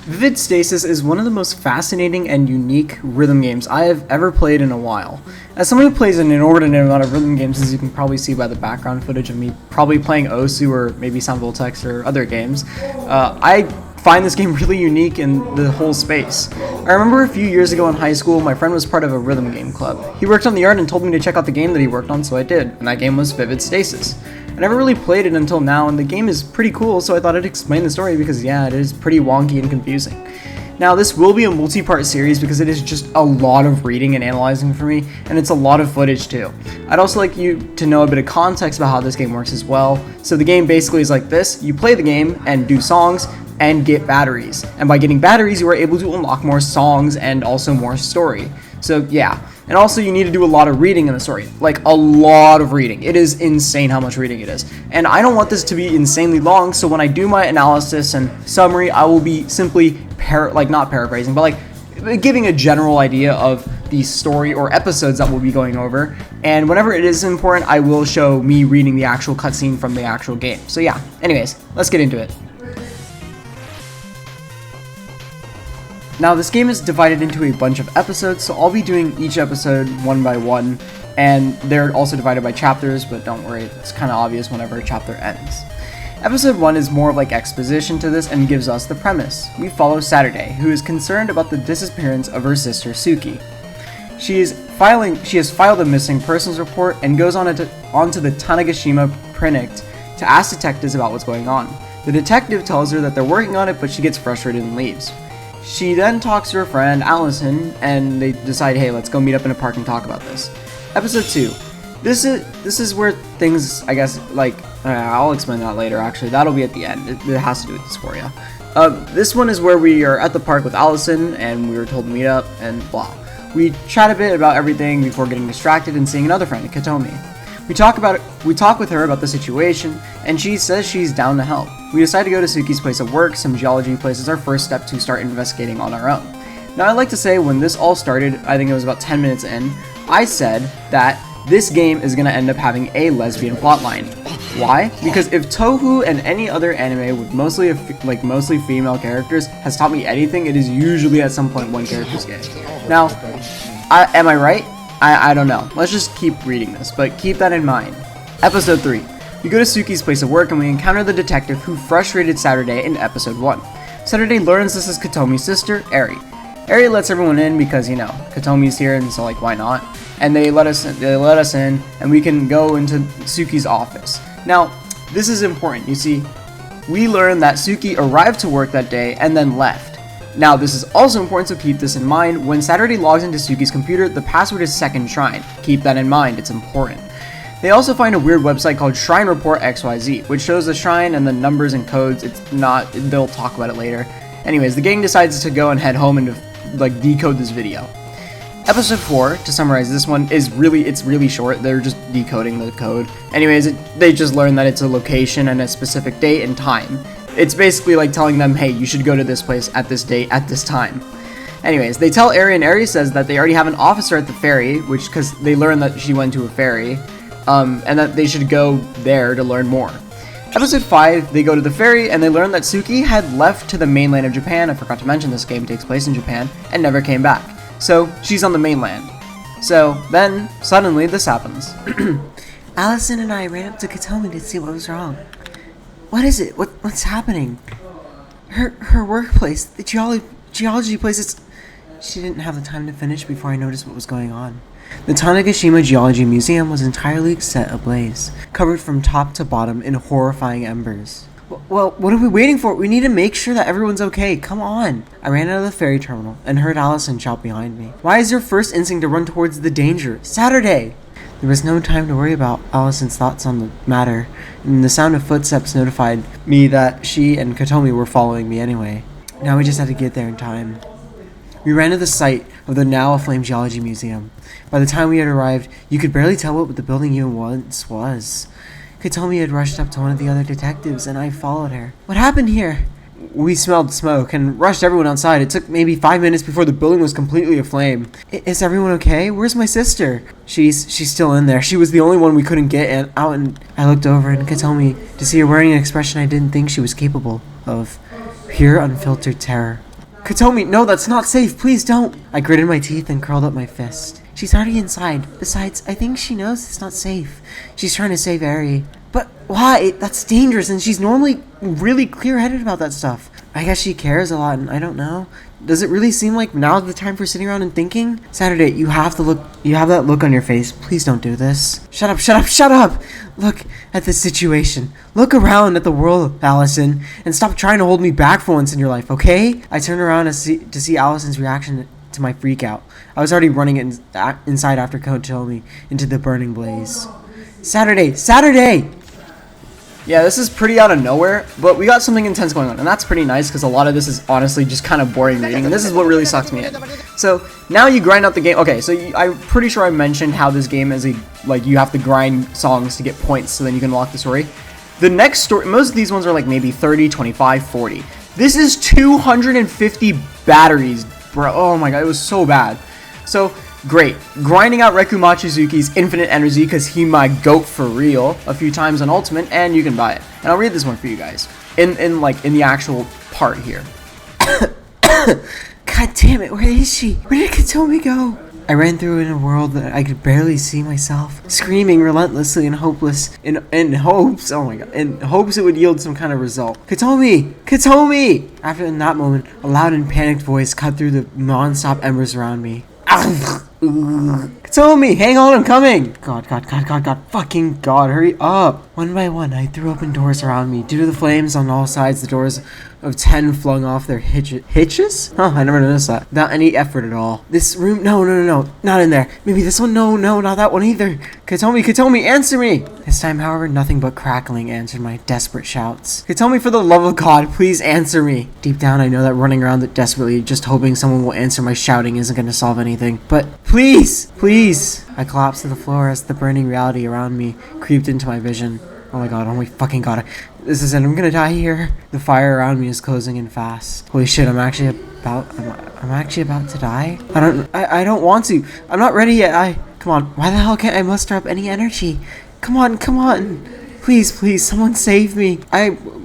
Vivid Stasis is one of the most fascinating and unique rhythm games I have ever played in a while. As someone who plays an inordinate amount of rhythm games, as you can probably see by the background footage of me probably playing Osu or maybe Sound Voltex or other games, I find this game really unique in the whole space. I remember a few years ago in high school, my friend was part of a rhythm game club. He worked on the art and told me to check out the game that he worked on, so I did, and that game was Vivid Stasis. I never really played it until now, and the game is pretty cool, so I thought I'd explain the story because yeah, it is pretty wonky and confusing. Now, this will be a multi-part series because it is just a lot of reading and analyzing for me, and it's a lot of footage too. I'd also like you to know a bit of context about how this game works as well. So the game basically is like this: you play the game and do songs and get batteries, and by getting batteries you are able to unlock more songs and also more story. So yeah, and also you need to do a lot of reading in the story, like a lot of reading. It is insane how much reading it is, and I don't want this to be insanely long, so when I do my analysis and summary, I will be simply not paraphrasing, but like giving a general idea of the story or episodes that we'll be going over, and whenever it is important, I will show me reading the actual cutscene from the actual game. So yeah, anyways, let's get into it. Now, this game is divided into a bunch of episodes, so I'll be doing each episode one by one, and they're also divided by chapters, but don't worry, it's kind of obvious whenever a chapter ends. Episode 1 is more of like exposition to this and gives us the premise. We follow Saturday, who is concerned about the disappearance of her sister Suki. She has filed a missing persons report and goes onto the Tanegashima Prefect to ask detectives about what's going on. The detective tells her that they're working on it, but she gets frustrated and leaves. She then talks to her friend Allison, and they decide, hey, let's go meet up in a park and talk about this. Episode 2. This is where things, I guess, like, I'll explain that later, actually. That'll be at the end. It has to do with dysphoria. This one is where we are at the park with Allison, and we were told to meet up, and blah. We chat a bit about everything before getting distracted and seeing another friend, Katomi. We talk with her about the situation, and she says she's down to help. We decide to go to Suki's place of work. Some geology place is our first step to start investigating on our own. Now, I'd like to say when this all started, I think it was about 10 minutes in, I said that this game is going to end up having a lesbian plotline. Why? Because if Touhou and any other anime with mostly female characters has taught me anything, it is usually at some point one character's gay. Now, am I right? I don't know. Let's just keep reading this, but keep that in mind. Episode 3. We go to Suki's place of work and we encounter the detective who frustrated Saturday in episode 1. Saturday learns this is Katomi's sister, Eri. Eri lets everyone in because, you know, Katomi's here and so like why not? And they let us in and we can go into Suki's office. Now, this is important. You see, we learn that Suki arrived to work that day and then left. Now, this is also important, so keep this in mind. When Saturday logs into Suki's computer, the password is Second Shrine. Keep that in mind, it's important. They also find a weird website called Shrine Report XYZ, which shows the shrine and the numbers and codes. They'll talk about it later. Anyways, the gang decides to go and head home and decode this video. Episode 4, to summarize this one, it's really short. They're just decoding the code. Anyways, they just learn that it's a location and a specific date and time. It's basically like telling them, hey, you should go to this place at this date, at this time. Anyways, they tell Eri, and Eri says that they already have an officer at the ferry, because they learned that she went to a ferry, and that they should go there to learn more. Episode 5, they go to the ferry, and they learn that Suki had left to the mainland of Japan. I forgot to mention this game takes place in Japan, and never came back. So, she's on the mainland. So, then, suddenly, this happens. Allison and I ran up to Katomi to see what was wrong. What is it? What's happening? Her workplace, the geology place, She didn't have the time to finish before I noticed what was going on. The Tanegashima Geology Museum was entirely set ablaze, covered from top to bottom in horrifying embers. Well, what are we waiting for? We need to make sure that everyone's okay. Come on. I ran out of the ferry terminal and heard Allison shout behind me. Why is your first instinct to run towards the danger? Saturday! There was no time to worry about Allison's thoughts on the matter, and the sound of footsteps notified me that she and Katomi were following me anyway. Now we just had to get there in time. We ran to the site of the now aflame Geology Museum. By the time we had arrived, you could barely tell what the building even once was. Katomi had rushed up to one of the other detectives, and I followed her. What happened here? We smelled smoke and rushed everyone outside. It took maybe 5 minutes before the building was completely aflame. Is everyone okay? Where's my sister? She's still in there. She was the only one we couldn't get out, and I looked over and Katomi to see her wearing an expression I didn't think she was capable of. Pure, unfiltered terror. Katomi, no, that's not safe. Please don't. I gritted my teeth and curled up my fist. She's already inside. Besides, I think she knows it's not safe. She's trying to save Eri. But why? That's dangerous, and she's normally really clear-headed about that stuff. I guess she cares a lot, and I don't know. Does it really seem like now's the time for sitting around and thinking? Saturday, you have that look on your face. Please don't do this. Shut up, shut up, shut up! Look at the situation. Look around at the world, Allison, and stop trying to hold me back for once in your life, okay? I turned around to see Allison's reaction to my freak out. I was already running inside after Kotomi into the burning blaze. Saturday! Yeah, this is pretty out of nowhere, but we got something intense going on, and that's pretty nice because a lot of this is honestly just kind of boring reading, and this is what really sucks me in. So now you grind out the game. Okay, so I'm pretty sure I mentioned how this game is you have to grind songs to get points so then you can unlock the story. The next story, most of these ones are like maybe 30, 25, 40. This is 250 batteries, bro. Oh my god, it was so bad. So great, grinding out Reku Machizuki's infinite energy because he my goat for real a few times on Ultimate, and you can buy it. And I'll read this one for you guys in the actual part here. God damn it, where is she? Where did Katomi go? I ran through in a world that I could barely see myself, screaming relentlessly and hopes it would yield some kind of result. Katomi! After in that moment, a loud and panicked voice cut through the non-stop embers around me. Katomi, hang on, I'm coming! God, fucking God, hurry up! One by one, I threw open doors around me. Due to the flames on all sides, the doors of 10 flung off their hitches? Huh, I never noticed that. Without any effort at all. This room, no, not in there. Maybe this one, no, not that one either. Katomi, answer me! This time, however, nothing but crackling answered my desperate shouts. Katomi, for the love of God, please answer me! Deep down, I know that running around desperately, just hoping someone will answer my shouting isn't gonna solve anything. But please! I collapsed to the floor as the burning reality around me creeped into my vision. Oh my fucking god. This is it, I'm gonna die here. The fire around me is closing in fast. Holy shit, I'm actually about to die? I don't want to. I'm not ready yet. Come on, why the hell can't I muster up any energy? Come on. Please, someone save me.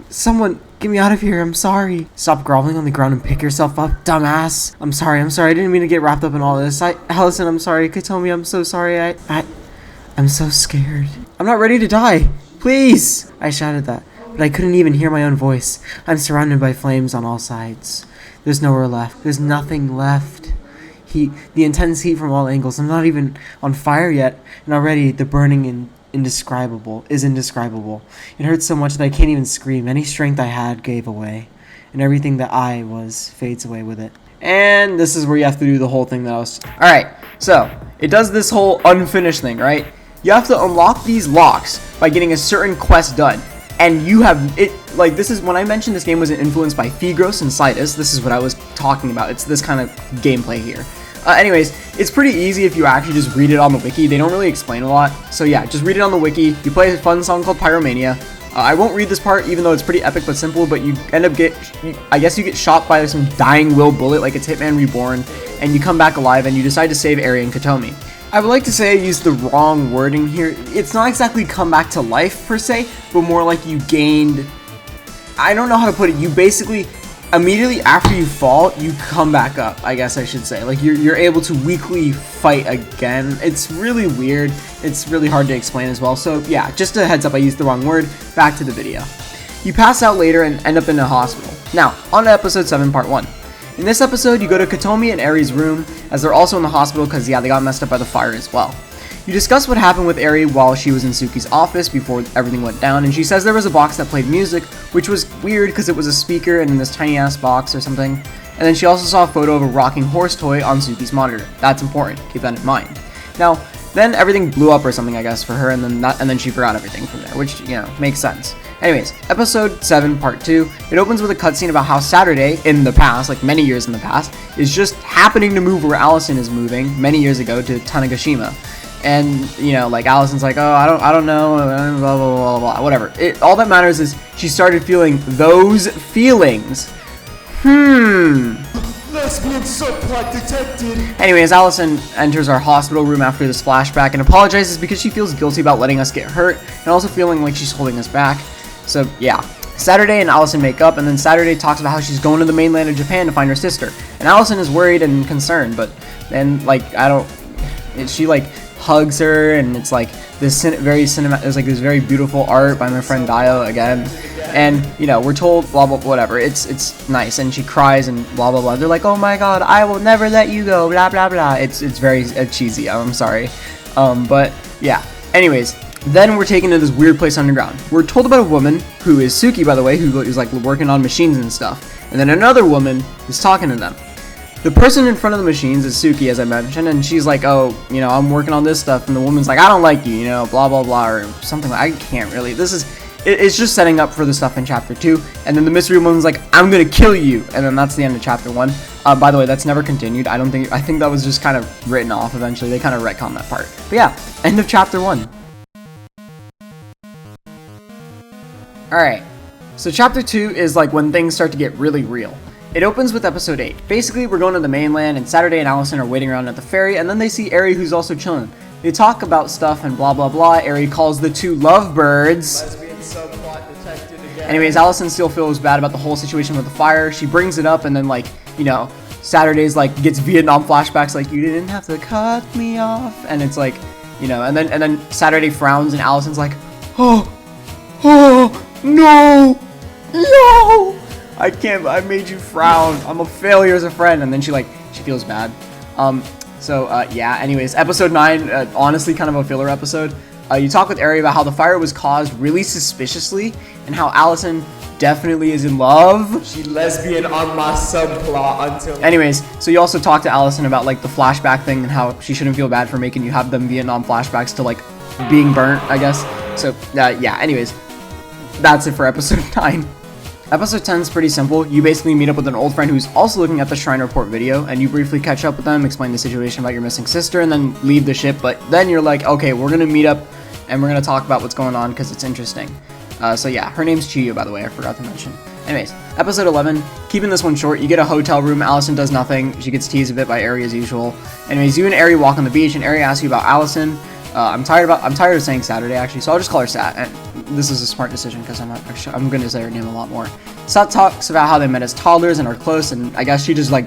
Someone get me out of here, I'm sorry. Stop groveling on the ground and pick yourself up, dumbass. I'm sorry, I didn't mean to get wrapped up in all this. Allison, I'm sorry. Katomi, I'm so sorry. I'm so scared. I'm not ready to die. Please! I shouted that, but I couldn't even hear my own voice. I'm surrounded by flames on all sides. There's nowhere left. There's nothing left. The intense heat from all angles. I'm not even on fire yet, and already the burning is indescribable. It hurts so much that I can't even scream. Any strength I had gave away, and everything that I was fades away with it. And this is where you have to do the whole thing that I was... Alright, so, it does this whole unfinished thing, right? You have to unlock these locks by getting a certain quest done. And you have it, like, this is when I mentioned this game was influenced by Figros and Stasis. This is what I was talking about. It's this kind of gameplay here. Anyways, it's pretty easy if you actually just read it on the wiki. They don't really explain a lot. So yeah, just read it on the wiki. You play a fun song called Pyromania. I won't read this part, even though it's pretty epic but simple, but you end up I guess you get shot by some dying will bullet, like it's Hitman Reborn, and you come back alive and you decide to save Eri and Katomi. I would like to say I used the wrong wording here. It's not exactly come back to life per se, but more like you gained... I don't know how to put it. You basically, immediately after you fall, you come back up, I guess I should say. Like, you're able to weakly fight again. It's really weird. It's really hard to explain as well. So yeah, just a heads up, I used the wrong word. Back to the video. You pass out later and end up in a hospital. Now, on to episode 7, part 1. In this episode, you go to Katomi and Eri's room, as they're also in the hospital because, yeah, they got messed up by the fire as well. You discuss what happened with Eri while she was in Suki's office before everything went down, and she says there was a box that played music, which was weird because it was a speaker in this tiny-ass box or something. And then she also saw a photo of a rocking horse toy on Suki's monitor. That's important. Keep that in mind. Now, then everything blew up or something, I guess, for her, and then she forgot everything from there, which, you know, makes sense. Anyways, episode 7, part 2, it opens with a cutscene about how Saturday, in the past, like many years in the past, is just happening to move where Allison is moving, many years ago, to Tanegashima. And, you know, like, Allison's like, oh, I don't know, blah, blah, blah, blah, whatever. All that matters is she started feeling those feelings. Lesbian subplot detected. Anyways, Allison enters our hospital room after this flashback and apologizes because she feels guilty about letting us get hurt and also feeling like she's holding us back. So, yeah. Saturday and Allison make up, and then Saturday talks about how she's going to the mainland of Japan to find her sister. And Allison is worried and concerned, but then like she like hugs her, and it's like this very cinematic. There's like this very beautiful art by my friend Dio again, and you know we're told blah blah whatever. It's nice, and she cries and blah blah blah. They're like, oh my god, I will never let you go, blah blah blah. It's very cheesy. I'm sorry, but yeah. Anyways. Then we're taken to this weird place underground. We're told about a woman, who is Suki by the way, who is like working on machines and stuff. And then another woman is talking to them. The person in front of the machines is Suki, as I mentioned, and she's like, oh, you know, I'm working on this stuff. And the woman's like, I don't like you, you know, blah, blah, blah, or something. I can't really. It's just setting up for the stuff in chapter 2. And then the mystery woman's like, I'm going to kill you. And then that's the end of chapter 1. By the way, that's never continued. I think that was just kind of written off eventually. They kind of retconned that part. But yeah, end of chapter 1. Alright, so chapter 2 is like when things start to get really real. It opens with episode 8. Basically, we're going to the mainland, and Saturday and Allison are waiting around at the ferry, and then they see Eri, who's also chilling. They talk about stuff and blah blah blah. Eri calls the two lovebirds. Lesbian subplot detected again. Anyways, Allison still feels bad about the whole situation with the fire. She brings it up, and then like, you know, Saturday's like gets Vietnam flashbacks like, you didn't have to cut me off, and it's like, you know, and then Saturday frowns, and Allison's like, oh, no, I can't, I made you frown, I'm a failure as a friend. And then she feels bad. Yeah, anyways, episode 9, honestly kind of a filler episode. You talk with Eri about how the fire was caused really suspiciously, and how Allison definitely is in love. She lesbian on my subplot until... Anyways, so you also talk to Allison about like the flashback thing, and how she shouldn't feel bad for making you have them Vietnam flashbacks to like being burnt, I guess. So, yeah, anyways. That's it for episode 9. Episode 10 is pretty simple. You basically meet up with an old friend who's also looking at the Shrine Report video, and you briefly catch up with them, explain the situation about your missing sister, and then leave the ship. But then you're like, okay, we're gonna meet up, and we're gonna talk about what's going on, because it's interesting. So yeah, her name's Chiyo, by the way, I forgot to mention. Anyways, episode 11, keeping this one short, you get a hotel room. Allison does nothing. She gets teased a bit by Eri as usual. Anyways, you and Eri walk on the beach, and Eri asks you about Allison. I'm tired of saying Saturday, actually, so I'll just call her Sat. And this is a smart decision because I'm going to say her name a lot more. Sat talks about how they met as toddlers and are close, and I guess she just like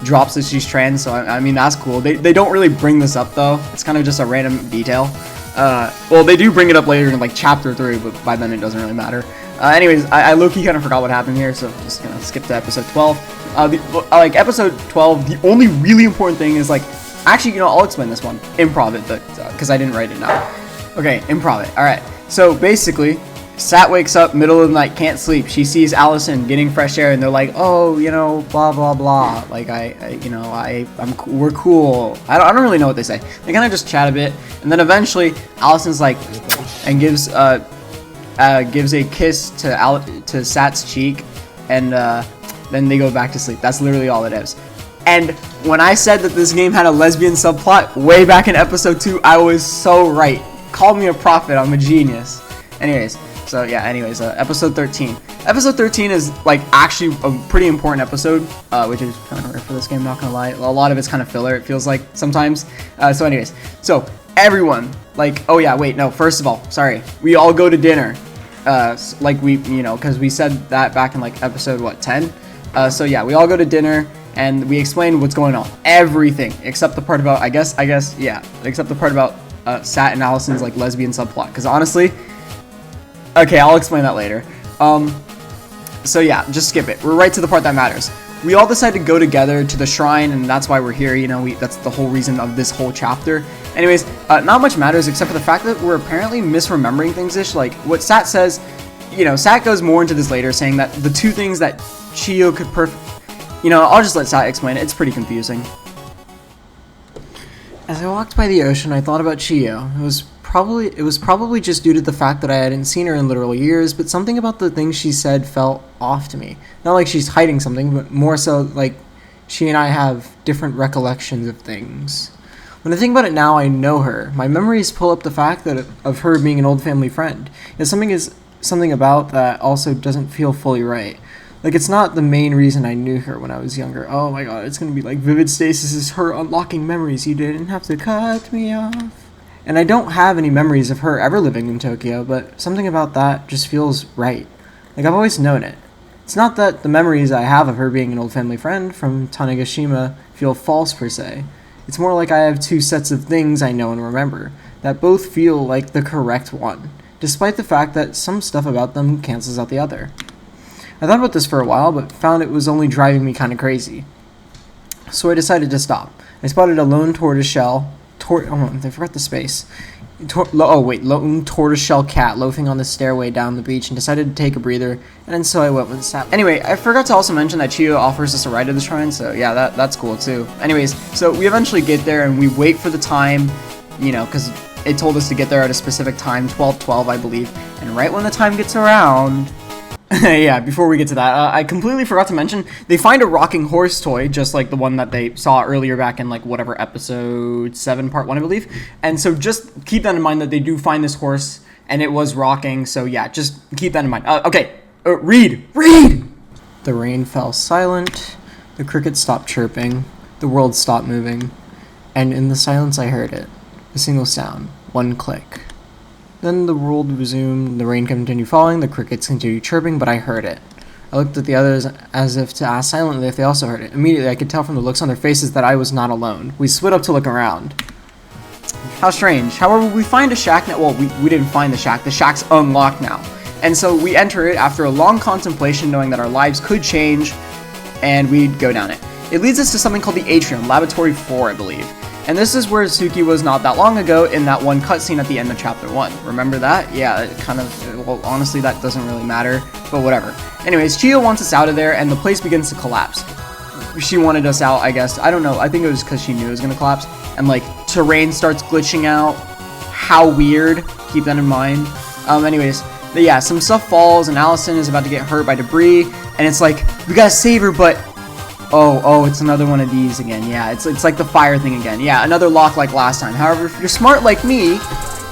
drops that she's trans. So I mean that's cool. They don't really bring this up though. It's kind of just a random detail. Well, they do bring it up later in like chapter 3, but by then it doesn't really matter. Anyways, I low-key kind of forgot what happened here, so just gonna skip to episode 12. Like episode 12, the only really important thing is like. Actually, you know, I'll explain this one. Improv it, because I didn't write it now. Okay, improv it. Alright, so basically, Sat wakes up, middle of the night, can't sleep. She sees Allison getting fresh air, and they're like, oh, you know, blah, blah, blah. Like, we're cool. I don't really know what they say. They kind of just chat a bit, and then eventually, Allison's like, and gives a kiss to Sat's cheek, and then they go back to sleep. That's literally all it is. And when I said that this game had a lesbian subplot way back in episode 2, I was so right. Call me a prophet, I'm a genius. Anyways, so yeah, episode 13. Episode 13 is like actually a pretty important episode, which is kind of rare for this game, not gonna lie. A lot of it's kind of filler, it feels like sometimes. So everyone, like, oh yeah, wait, no, first of all, sorry. We all go to dinner. Like we, you know, because we said that back in like episode, 10? So yeah, we all go to dinner. And we explain what's going on, everything except the part about, except the part about Sat and Allison's like lesbian subplot. Because honestly, okay, I'll explain that later. So yeah, just skip it. We're right to the part that matters. We all decide to go together to the shrine, and that's why we're here. You know, that's the whole reason of this whole chapter. Anyways, not much matters except for the fact that we're apparently misremembering things-ish. Like what Sat says, you know, Sat goes more into this later, saying that the two things that Chiyo could you know, I'll just let Sat explain it. It's pretty confusing. As I walked by the ocean, I thought about Chiyo. It was probably just due to the fact that I hadn't seen her in literal years, but something about the things she said felt off to me. Not like she's hiding something, but more so like she and I have different recollections of things. When I think about it now, I know her. My memories pull up the fact that of her being an old family friend. And something about that also doesn't feel fully right. Like, it's not the main reason I knew her when I was younger. Oh my god, it's gonna be like Vivid Stasis is her unlocking memories. You didn't have to cut me off. And I don't have any memories of her ever living in Tokyo, but something about that just feels right. Like, I've always known it. It's not that the memories I have of her being an old family friend from Tanegashima feel false per se. It's more like I have two sets of things I know and remember that both feel like the correct one, despite the fact that some stuff about them cancels out the other. I thought about this for a while, but found it was only driving me kind of crazy. So I decided to stop. I spotted a lone tortoiseshell. I forgot the space. Lone tortoiseshell cat loafing on the stairway down the beach and decided to take a breather, and so I went with the sap. Anyway, I forgot to also mention that Chiyo offers us a ride to the shrine, so yeah, that's cool too. Anyways, so we eventually get there and we wait for the time, you know, because it told us to get there at a specific time, 12:12 I believe, and right when the time gets around... yeah, before we get to that, I completely forgot to mention, they find a rocking horse toy, just like the one that they saw earlier back in, like, whatever, episode 7, part 1, I believe. And so just keep that in mind that they do find this horse, and it was rocking, so yeah, just keep that in mind. Read! The rain fell silent, the crickets stopped chirping, the world stopped moving, and in the silence I heard it, a single sound, one click. Then the world resumed, the rain continued falling, the crickets continued chirping, but I heard it. I looked at the others as if to ask silently if they also heard it. Immediately I could tell from the looks on their faces that I was not alone. We split up to look around. How strange. However, we find a shack now. Well, we didn't find the shack. The shack's unlocked now. And so we enter it after a long contemplation, knowing that our lives could change, and we'd go down it. It leads us to something called the Atrium, Laboratory 4, I believe. And this is where Suki was not that long ago in that one cutscene at the end of Chapter 1. Remember that? Yeah, it kind of... Well, honestly, that doesn't really matter, but whatever. Anyways, Chiyo wants us out of there, and the place begins to collapse. She wanted us out, I guess. I don't know. I think it was because she knew it was going to collapse. And, like, terrain starts glitching out. How weird. Keep that in mind. Anyways, but yeah, some stuff falls, and Allison is about to get hurt by debris. And it's like, we gotta save her, but... Oh, it's another one of these again. Yeah, it's like the fire thing again. Yeah, another lock like last time. However, if you're smart like me,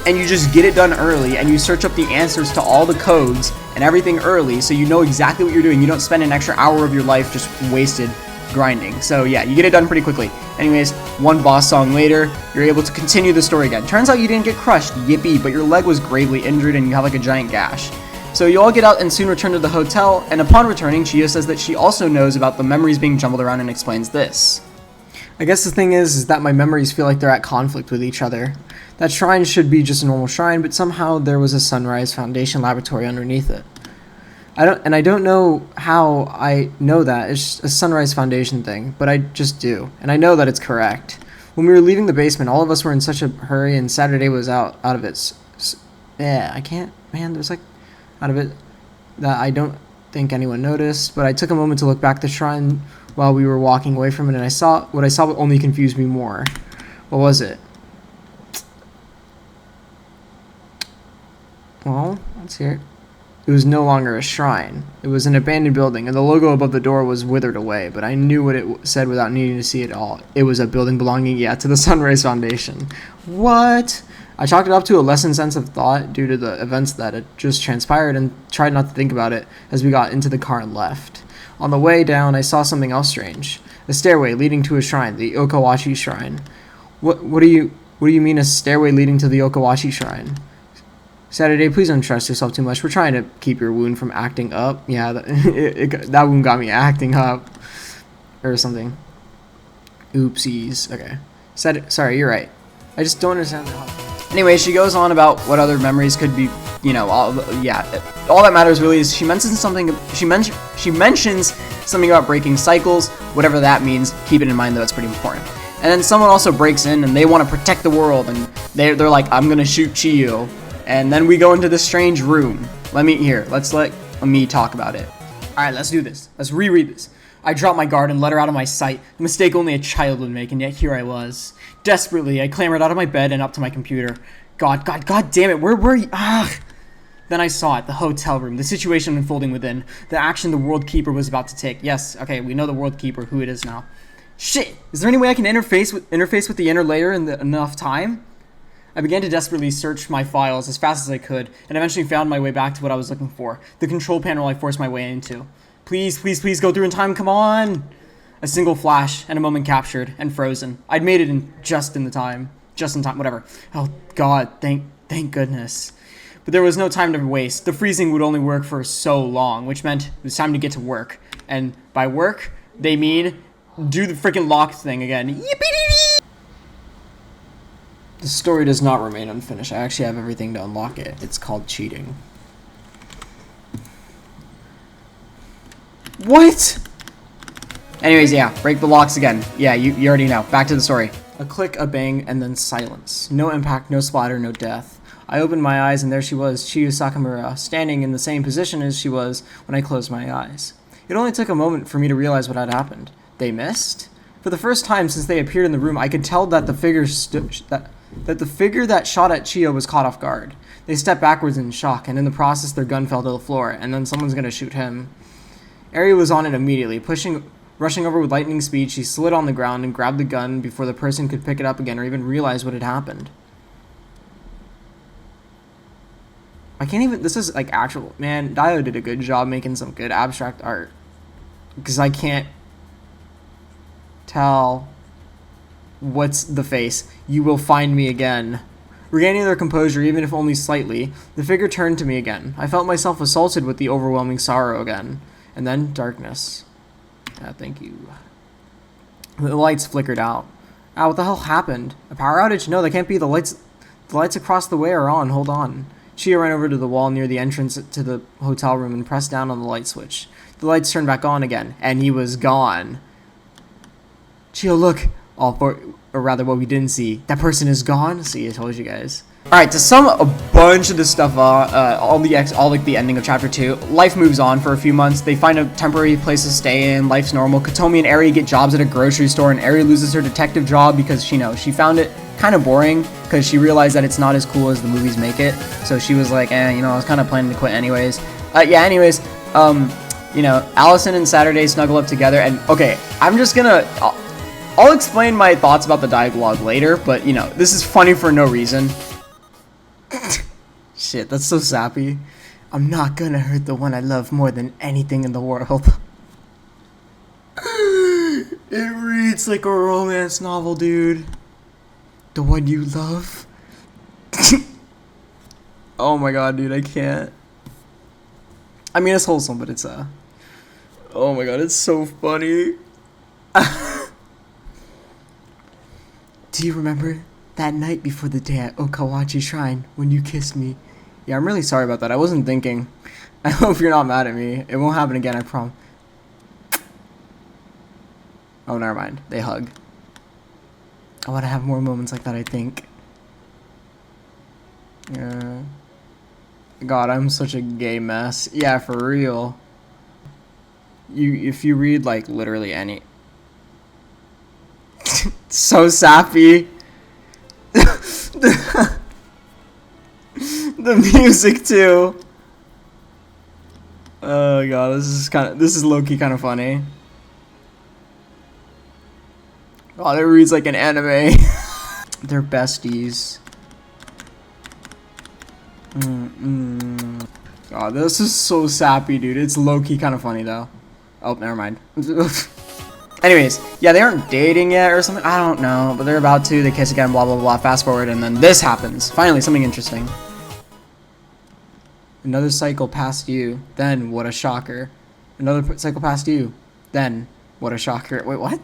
and you just get it done early, and you search up the answers to all the codes and everything early, so you know exactly what you're doing, you don't spend an extra hour of your life just wasted grinding. So yeah, you get it done pretty quickly. Anyways, one boss song later, you're able to continue the story again. Turns out you didn't get crushed, yippee, but your leg was gravely injured and you have like a giant gash. So you all get out and soon return to the hotel, and upon returning, Chiyo says that she also knows about the memories being jumbled around and explains this. I guess the thing is that my memories feel like they're at conflict with each other. That shrine should be just a normal shrine, but somehow there was a Sunrise Foundation laboratory underneath it. I don't know how I know that. It's just a Sunrise Foundation thing, but I just do. And I know that it's correct. When we were leaving the basement, all of us were in such a hurry, and Saturday was out of it. There's like... out of it that I don't think anyone noticed, but I took a moment to look back at the shrine while we were walking away from it, and what I saw only confused me more. What was it? Well, let's hear it. It was no longer a shrine. It was an abandoned building, and the logo above the door was withered away, but I knew what it said without needing to see it all. It was a building belonging, to the Sunrise Foundation. What? I chalked it up to a lessened sense of thought due to the events that had just transpired and tried not to think about it as we got into the car and left. On the way down, I saw something else strange. A stairway leading to a shrine, the Okawashi Shrine. What do you mean a stairway leading to the Okawashi Shrine? Saturday, please don't trust yourself too much. We're trying to keep your wound from acting up. Yeah, that wound got me acting up. Or something. Oopsies. Okay. Sorry, you're right. I just don't understand how... Anyway, she goes on about what other memories could be, all that matters really is she mentions something about breaking cycles, whatever that means. Keep it in mind, though, it's pretty important. And then someone also breaks in, and they want to protect the world, and they're like, I'm gonna shoot Chiyo. And then we go into this strange room. Let me talk about it. Alright, let's do this. Let's reread this. I dropped my guard and let her out of my sight, a mistake only a child would make, and yet here I was. Desperately, I clambered out of my bed and up to my computer. God damn it, where were you? Then I saw it, the hotel room, the situation unfolding within, the action the World Keeper was about to take. Yes, okay, we know the World Keeper, who it is now. Shit! Is there any way I can interface with the inner layer in enough time? I began to desperately search my files as fast as I could, and eventually found my way back to what I was looking for, the control panel I forced my way into. Please go through in time, come on! A single flash, and a moment captured, and frozen. I'd made it just in time, whatever. Oh god, thank goodness. But there was no time to waste. The freezing would only work for so long, which meant it was time to get to work. And by work, they mean do the freaking lock thing again. Yippee-dee-dee! The story does not remain unfinished. I actually have everything to unlock it. It's called cheating. What? Anyways, yeah, break the locks again. Yeah, you already know. Back to the story. A click, a bang, and then silence. No impact, no splatter, no death. I opened my eyes and there she was, Chiyo Sakamura, standing in the same position as she was when I closed my eyes. It only took a moment for me to realize what had happened. They missed? For the first time since they appeared in the room, I could tell that the figure that shot at Chiyo was caught off guard. They stepped backwards in shock, and in the process their gun fell to the floor, and then someone's gonna shoot him. Eri was on it immediately. Rushing over with lightning speed, she slid on the ground and grabbed the gun before the person could pick it up again or even realize what had happened. I can't even, this is like actual, man, Dio did a good job making some good abstract art. Because I can't tell what's the face. You will find me again. Regaining their composure, even if only slightly, the figure turned to me again. I felt myself assaulted with the overwhelming sorrow again. And then darkness. Thank you. The lights flickered out. What the hell happened? A power outage? No, that can't be. The lights across the way are on. Hold on. Chiyo ran over to the wall near the entrance to the hotel room and pressed down on the light switch. The lights turned back on again, and he was gone. Chiyo, look! Or rather, what we didn't see. That person is gone? See, I told you guys. Alright, to sum a bunch of this stuff all like the ending of chapter 2, life moves on for a few months. They find a temporary place to stay in, life's normal. Kotomi and Eri get jobs at a grocery store, and Eri loses her detective job because she found it kind of boring because she realized that it's not as cool as the movies make it. So she was like, I was kind of planning to quit anyways. Allison and Saturday snuggle up together, and okay, I'm just gonna I'll explain my thoughts about the dialogue later, but this is funny for no reason. Shit, that's so sappy. I'm not gonna hurt the one I love more than anything in the world. It reads like a romance novel, dude. The one you love? Oh my god, dude, I can't. I mean, it's wholesome, but it's oh my god, it's so funny. Do you remember that night before the day at Okawachi Shrine when you kissed me? Yeah, I'm really sorry about that. I wasn't thinking. I hope you're not mad at me. It won't happen again, I promise. Oh, never mind. They hug. I want to have more moments like that, I think. Yeah. God, I'm such a gay mess. Yeah, for real. If you read, like, literally any... So sappy. The music too. Oh god, this is low-key kind of funny. God, it reads like an anime. They're besties. God, this is so sappy, dude. It's low-key kind of funny though. Oh, never mind. Anyways, yeah, they aren't dating yet or something. I don't know, but they're about to. They kiss again, blah, blah, blah. Fast forward, and then this happens. Finally, something interesting. Another cycle past you. Then, what a shocker. Another cycle past you. Then, what a shocker. Wait, what?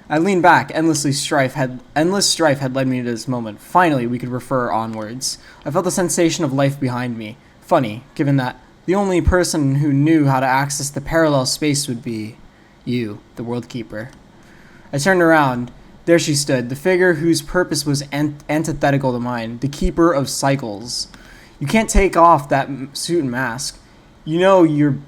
I leaned back. Endless strife had led me to this moment. Finally, we could refer onwards. I felt the sensation of life behind me. Funny, given that the only person who knew how to access the parallel space would be... you, the World Keeper. I turned around. There she stood, the figure whose purpose was antithetical to mine, the Keeper of Cycles. You can't take off that suit and mask. You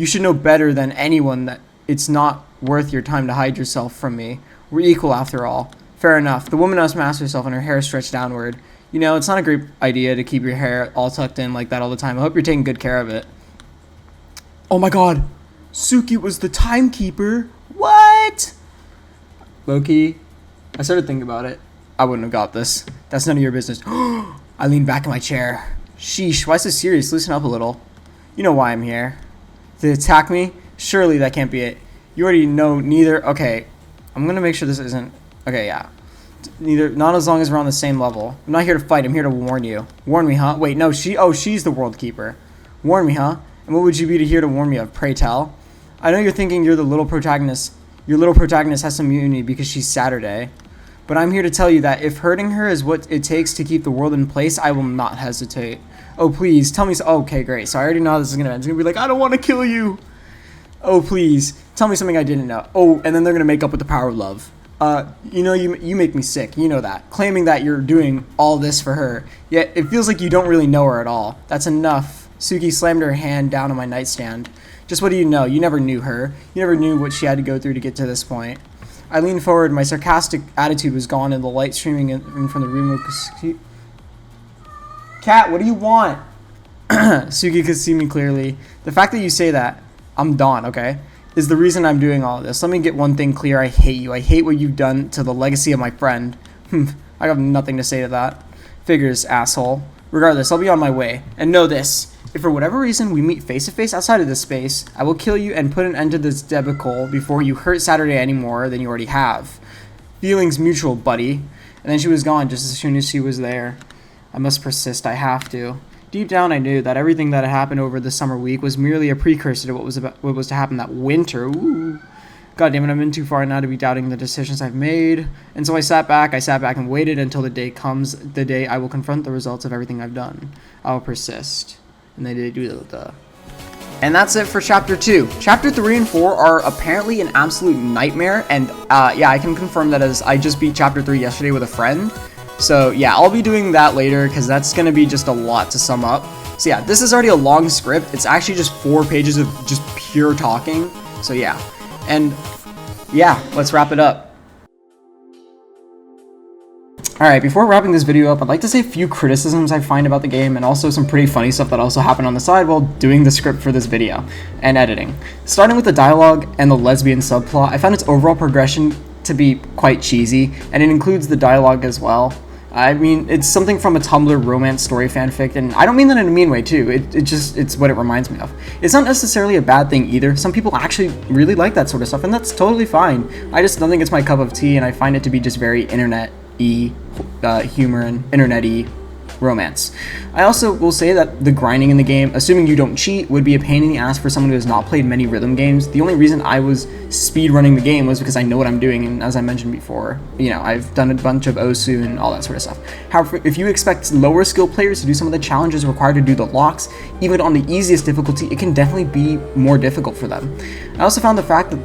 should know better than anyone that it's not worth your time to hide yourself from me. We're equal after all. Fair enough. The woman unmasked herself and her hair stretched downward. It's not a great idea to keep your hair all tucked in like that all the time. I hope you're taking good care of it. Oh my god! Suki was the timekeeper. What? Loki, I started thinking about it. I wouldn't have got this. That's none of your business. I leaned back in my chair. Sheesh, why so serious? Loosen up a little. You know why I'm here. To attack me? Surely that can't be it. You already know neither. Okay, I'm gonna make sure this isn't. Okay, yeah. Not as long as we're on the same level. I'm not here to fight. I'm here to warn you. Warn me, huh? Wait, no. She's the world keeper. Warn me, huh? And what would you be to here to warn me of? Pray tell. I know you're thinking you're the little protagonist. Your little protagonist has some immunity because she's Saturday. But I'm here to tell you that if hurting her is what it takes to keep the world in place, I will not hesitate. Oh, please, tell me so. Okay, great. So I already know how this is going to end. It's going to be like, I don't want to kill you. Oh, please, tell me something I didn't know. Oh, and then they're going to make up with the power of love. You make me sick. You know that. Claiming that you're doing all this for her. Yet it feels like you don't really know her at all. That's enough. Suki slammed her hand down on my nightstand. Just what do you know? You never knew her. You never knew what she had to go through to get to this point. I leaned forward. My sarcastic attitude was gone, and the light streaming in from the room. Cat, what do you want? Suki could see me clearly. The fact that you say that, I'm Dawn, okay, is the reason I'm doing all of this. Let me get one thing clear. I hate you. I hate what you've done to the legacy of my friend. I have nothing to say to that. Figures, asshole. Regardless, I'll be on my way. And know this. If for whatever reason we meet face to face outside of this space, I will kill you and put an end to this debacle before you hurt Saturday any more than you already have. Feelings mutual, buddy. And then she was gone just as soon as she was there. I must persist. I have to. Deep down, I knew that everything that had happened over the summer week was merely a precursor to what was to happen that winter. Ooh. God damn it, I'm in too far now to be doubting the decisions I've made. And so I sat back and waited until the day comes, the day I will confront the results of everything I've done. I will persist. And they did do the. And that's it for Chapter 2. Chapter 3 and 4 are apparently an absolute nightmare. And yeah, I can confirm that as I just beat Chapter 3 yesterday with a friend. So yeah, I'll be doing that later because that's going to be just a lot to sum up. So yeah, this is already a long script. It's actually just 4 pages of just pure talking. So yeah. And yeah, let's wrap it up. Alright, before wrapping this video up, I'd like to say a few criticisms I find about the game and also some pretty funny stuff that also happened on the side while doing the script for this video and editing. Starting with the dialogue and the lesbian subplot, I found its overall progression to be quite cheesy, and it includes the dialogue as well. I mean, it's something from a Tumblr romance story fanfic, and I don't mean that in a mean way too, it's what it reminds me of. It's not necessarily a bad thing either. Some people actually really like that sort of stuff, and that's totally fine. I just don't think it's my cup of tea, and I find it to be just very internet-y humor and internet-y romance. I also will say that the grinding in the game, assuming you don't cheat, would be a pain in the ass for someone who has not played many rhythm games. The only reason I was speedrunning the game was because I know what I'm doing, and as I mentioned before, you know, I've done a bunch of Osu and all that sort of stuff. However, if you expect lower skill players to do some of the challenges required to do the locks, even on the easiest difficulty, it can definitely be more difficult for them. I also found the fact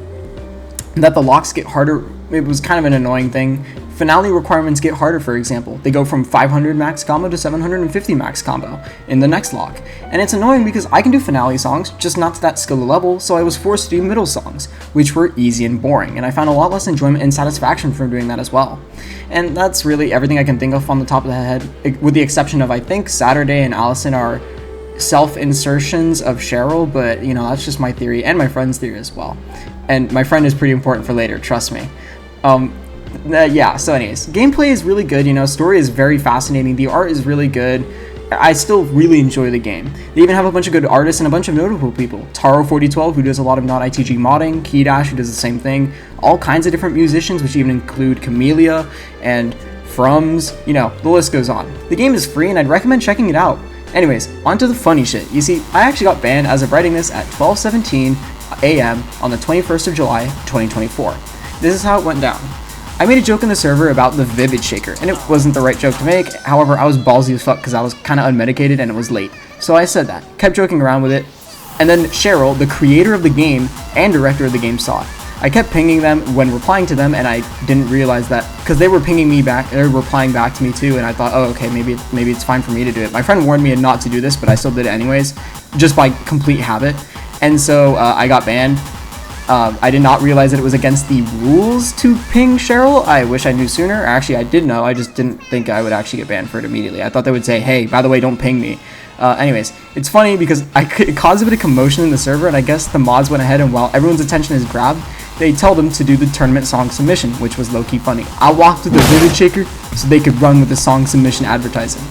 that the locks get harder, it was kind of an annoying thing. Finale requirements get harder, for example. They go from 500 max combo to 750 max combo in the next lock. And it's annoying because I can do finale songs, just not to that skill level, so I was forced to do middle songs, which were easy and boring, and I found a lot less enjoyment and satisfaction from doing that as well. And that's really everything I can think of on the top of the head, with the exception of I think Saturday and Allison are self-insertions of Cheryl, but you know, that's just my theory and my friend's theory as well. And my friend is pretty important for later, trust me. Yeah, so anyways, gameplay is really good, you know, story is very fascinating, the art is really good. I still really enjoy the game. They even have a bunch of good artists and a bunch of notable people. Taro4012, who does a lot of non-ITG modding, Keydash, who does the same thing, all kinds of different musicians, which even include Camellia and Frums, you know, the list goes on. The game is free and I'd recommend checking it out. Anyways, on to the funny shit. You see, I actually got banned as of writing this at 12:17 a.m. on the 21st of July, 2024. This is how it went down. I made a joke in the server about the Vivid Shaker, and it wasn't the right joke to make. However, I was ballsy as fuck because I was kind of unmedicated and it was late. So I said that, kept joking around with it, and then Cheryl, the creator of the game and director of the game, saw it. I kept pinging them when replying to them, and I didn't realize that, because they were pinging me back, they were replying back to me too, and I thought, oh, okay, maybe it's fine for me to do it. My friend warned me not to do this, but I still did it anyways, just by complete habit, and so I got banned. I did not realize that it was against the rules to ping Cheryl. I wish I knew sooner. Actually, I did know. I just didn't think I would actually get banned for it immediately. I thought they would say, hey, by the way, don't ping me. Anyways, it's funny because it caused a bit of commotion in the server, and I guess the mods went ahead and while everyone's attention is grabbed, they tell them to do the tournament song submission, which was low-key funny. I walked with the Vivid Shaker so they could run with the song submission advertising.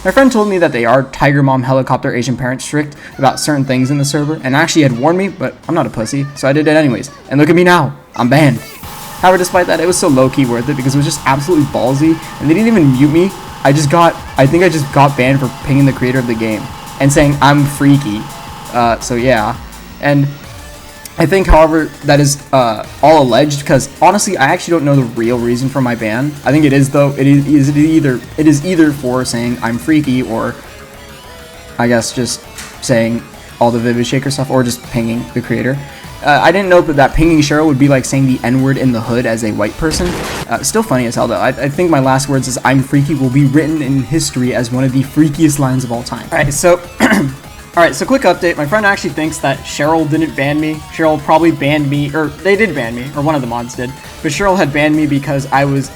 My friend told me that they are Tiger Mom Helicopter Asian parents strict about certain things in the server, and actually had warned me, but I'm not a pussy, so I did it anyways. And look at me now, I'm banned. However, despite that, it was so low-key worth it because it was just absolutely ballsy, and they didn't even mute me. I think I just got banned for pinging the creator of the game and saying I'm freaky. So yeah, and I think, however, that is all alleged because honestly, I actually don't know the real reason for my ban. I think it is though. It is either for saying I'm freaky or I guess just saying all the Vivid Shaker stuff or just pinging the creator. I didn't know that pinging Cheryl would be like saying the N-word in the hood as a white person. Still funny as hell though. I think my last words is I'm freaky will be written in history as one of the freakiest lines of all time. Alright, so quick update. My friend actually thinks that Cheryl didn't ban me. Cheryl probably banned me, or they did ban me, or one of the mods did. But Cheryl had banned me because I was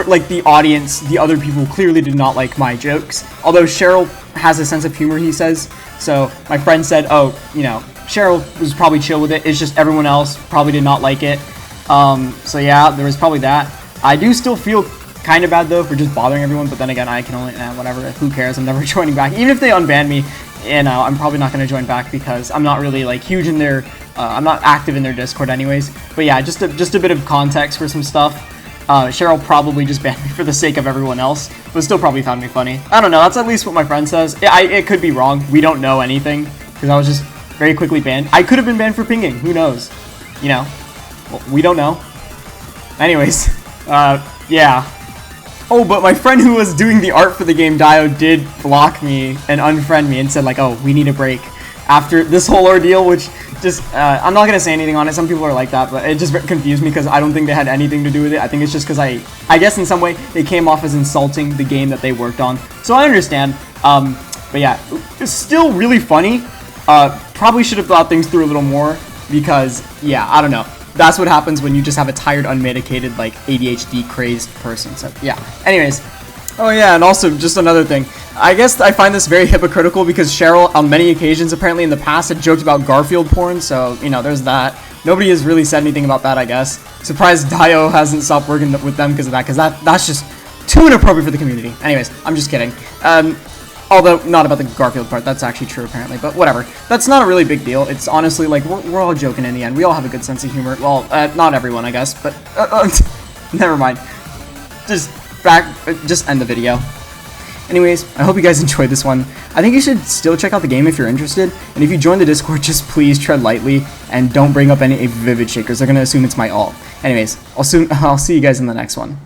like the audience, the other people clearly did not like my jokes. Although Cheryl has a sense of humor, he says. So my friend said, oh, you know, Cheryl was probably chill with it. It's just everyone else probably did not like it. So yeah, there was probably that. I do still feel kind of bad though for just bothering everyone, but then again, I can only, whatever, who cares, I'm never joining back. Even if they unban me, you know, I'm probably not going to join back because I'm not really like huge in their, I'm not active in their Discord anyways. But yeah, just a bit of context for some stuff. Cheryl probably just banned me for the sake of everyone else, but still probably found me funny. I don't know, that's at least what my friend says. It could be wrong, we don't know anything, because I was just very quickly banned. I could have been banned for pinging, who knows? You know, well, we don't know. Anyways, yeah. Oh, but my friend who was doing the art for the game, Dio, did block me and unfriend me and said like, oh, we need a break after this whole ordeal, which just, I'm not going to say anything on it. Some people are like that, but it just confused me because I don't think they had anything to do with it. I think it's just because I guess in some way they came off as insulting the game that they worked on. So I understand. But yeah, it's still really funny. Probably should have thought things through a little more because, yeah, I don't know. That's what happens when you just have a tired, unmedicated, like, ADHD crazed person. So, yeah. Anyways. Oh, yeah, and also, just another thing. I guess I find this very hypocritical because Cheryl, on many occasions, apparently in the past, had joked about Garfield porn. So, you know, there's that. Nobody has really said anything about that, I guess. Surprised Dio hasn't stopped working with them because of that, because that's just too inappropriate for the community. Anyways, I'm just kidding. Although, not about the Garfield part, that's actually true apparently, but whatever. That's not a really big deal. It's honestly, like, we're all joking in the end. We all have a good sense of humor. Well, not everyone, I guess, but, never mind. Just end the video. Anyways, I hope you guys enjoyed this one. I think you should still check out the game if you're interested, and if you join the Discord, just please tread lightly, and don't bring up any Vivid Shakers. They're gonna assume it's my alt. Anyways, I'll see you guys in the next one.